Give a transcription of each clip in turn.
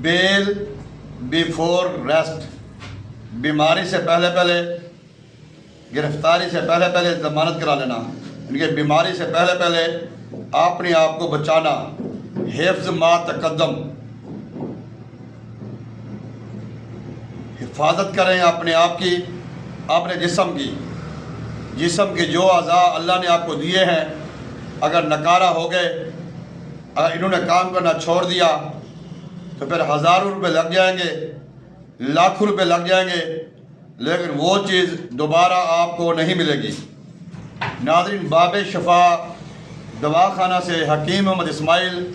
Bell before rest, बीमारी से पहले पहले, गिरफ्तारी से पहले पहले ज़मानत करा लेना, इनके बीमारी से पहले पहले अपने आप को बचाना। हिफ्ज़ मा तक़द्दम, हिफाजत करें अपने आप की, अपने जिस्म के जो अज़ा अल्लाह ने आपको दिए हैं, अगर नकारा हो गए, अगर इन्होंने काम करना छोड़ दिया तो फिर हज़ारों रुपए लग जाएंगे, लाखों रुपए लग जाएंगे, लेकिन वो चीज़ दोबारा आपको नहीं मिलेगी। नाज़रीन, बाब शफ़ा दवाखाना से हकीम मोहम्मद इस्माइल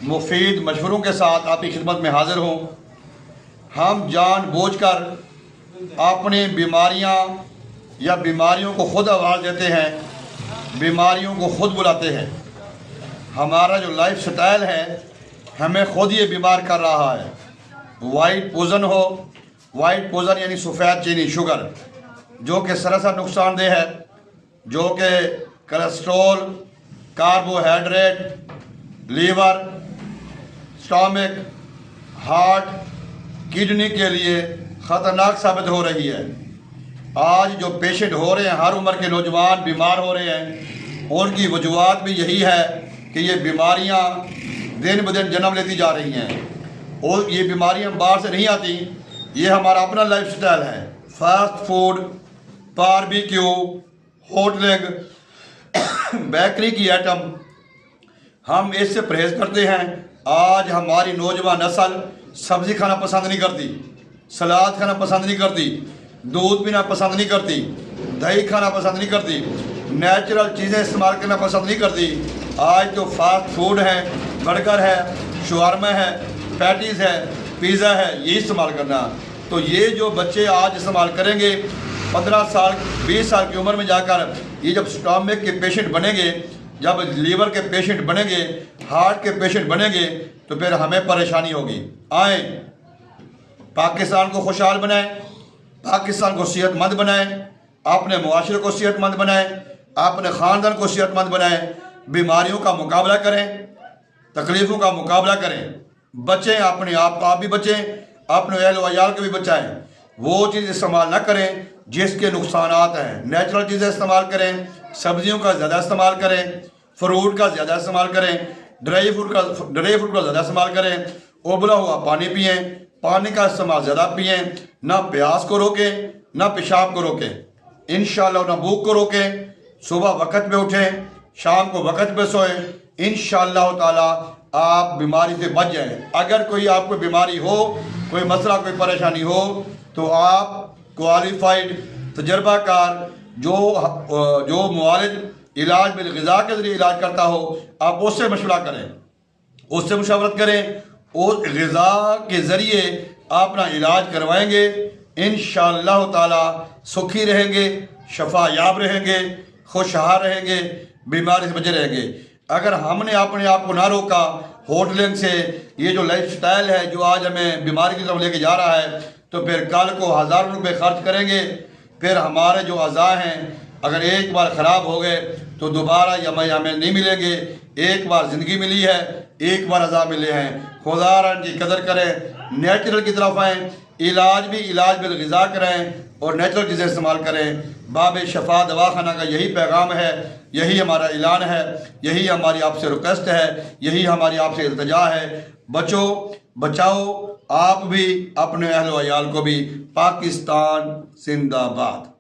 मुफीद मशवरों के साथ आपकी खिदमत में हाज़िर हूँ। हम जानबूझकर अपनी बीमारियाँ या बीमारियों को खुद आवाज़ देते हैं, बीमारियों को खुद बुलाते हैं। हमारा जो लाइफ स्टाइल है हमें खुद ये बीमार कर रहा है। वाइट पोज़न यानी सफ़ेद चीनी, शुगर, जो कि सरासर नुकसानदेह है, जो कि cholesterol, carbohydrate, liver, stomach, heart, kidney के लिए ख़तरनाक साबित हो रही है। आज जो पेशेंट हो रहे हैं, हर उम्र के नौजवान बीमार हो रहे हैं, उनकी वजूहात भी यही है कि ये बीमारियां दिन ब दिन जन्म लेती जा रही हैं। और ये बीमारियां बाहर से नहीं आती, ये हमारा अपना लाइफ स्टाइल है। फास्ट फूड, बारबेक्यू, होटलिंग, बेकरी की आइटम, हम इससे परहेज़ करते हैं। आज हमारी नौजवान नस्ल सब्ज़ी खाना पसंद नहीं करती, सलाद खाना पसंद नहीं करती, दूध पीना पसंद नहीं करती, दही खाना पसंद नहीं करती, नेचुरल चीज़ें इस्तेमाल करना पसंद नहीं करती। आज तो फास्ट फूड है, बर्गर है, शवारमा है, पैटीज़ है, पिज़्ज़ा है, ये इस्तेमाल करना। तो ये जो बच्चे आज इस्तेमाल करेंगे, 15 साल 20 साल की उम्र में जाकर ये जब स्टमक के पेशेंट बनेंगे, जब लीवर के पेशेंट बनेंगे, हार्ट के पेशेंट बनेंगे, तो फिर हमें परेशानी होगी। आए पाकिस्तान को खुशहाल बनाएं, पाकिस्तान को सेहतमंद बनाएं, अपने मुआशरे को सेहतमंद बनाएं, अपने ख़ानदान को सेहतमंद बनाएं, बीमारियों का मुकाबला करें, तकलीफ़ों का मुकाबला करें, बचें, अपने आप भी बचें, अपने अहल व अयाल को भी बचाएं। वो चीज़ इस्तेमाल ना करें जिसके नुकसानात हैं। नेचुरल चीज़ें इस्तेमाल करें, सब्जियों का ज़्यादा इस्तेमाल करें, फ्रूट का ज़्यादा इस्तेमाल करें, ड्राई फ्रूट का ज़्यादा इस्तेमाल करें, उबला हुआ पानी पिएँ, पानी का इस्तेमाल ज़्यादा पिएँ, ना प्यास को रोकें, ना पेशाब को रोकें, इंशाअल्लाह ना भूख को रोकें। सुबह वक़्त पे उठें, शाम को वक़्त पे सोएं, इंशाअल्लाह ताला आप बीमारी से बच जाएं। अगर कोई आपको बीमारी हो, कोई मसला, कोई परेशानी हो, तो आप क्वालिफाइड तजर्बाकार जो मुआलिज इलाज बिल ग़िज़ा के ज़रिए इलाज करता हो, आप उससे मशवरा करें, उससे मुशावरत करें, और ग़िज़ा के ज़रिए अपना इलाज करवाएंगे। इंशाअल्लाह ताला सुखी रहेंगे, शफा याब रहेंगे, खुशहाल रहेंगे, बीमारी से बचे रहेंगे। अगर हमने अपने आप को ना रोका होटलिंग से, ये जो लाइफ स्टाइल है जो आज हमें बीमारी की तरफ लेके जा रहा है, तो फिर कल को हज़ारों रुपए खर्च करेंगे, फिर हमारे जो अज़ा हैं अगर एक बार ख़राब हो गए तो दोबारा हमें नहीं मिलेंगे। एक बार ज़िंदगी मिली है, एक बार अज़ा मिले हैं। खुदा की कदर करें, नेचुरल की तरफ आएँ, इलाज बिल ग़िज़ा करें और नेचुरल चीज़ें इस्तेमाल करें। बाब शफ़ा दवाखाना का यही पैगाम है, यही हमारा ऐलान है, यही हमारी आपसे रिक्वेस्ट है, यही हमारी आपसे इल्तिजा है। बचो, बचाओ, आप भी, अपने अहल व अयाल को भी। पाकिस्तान जिंदाबाद।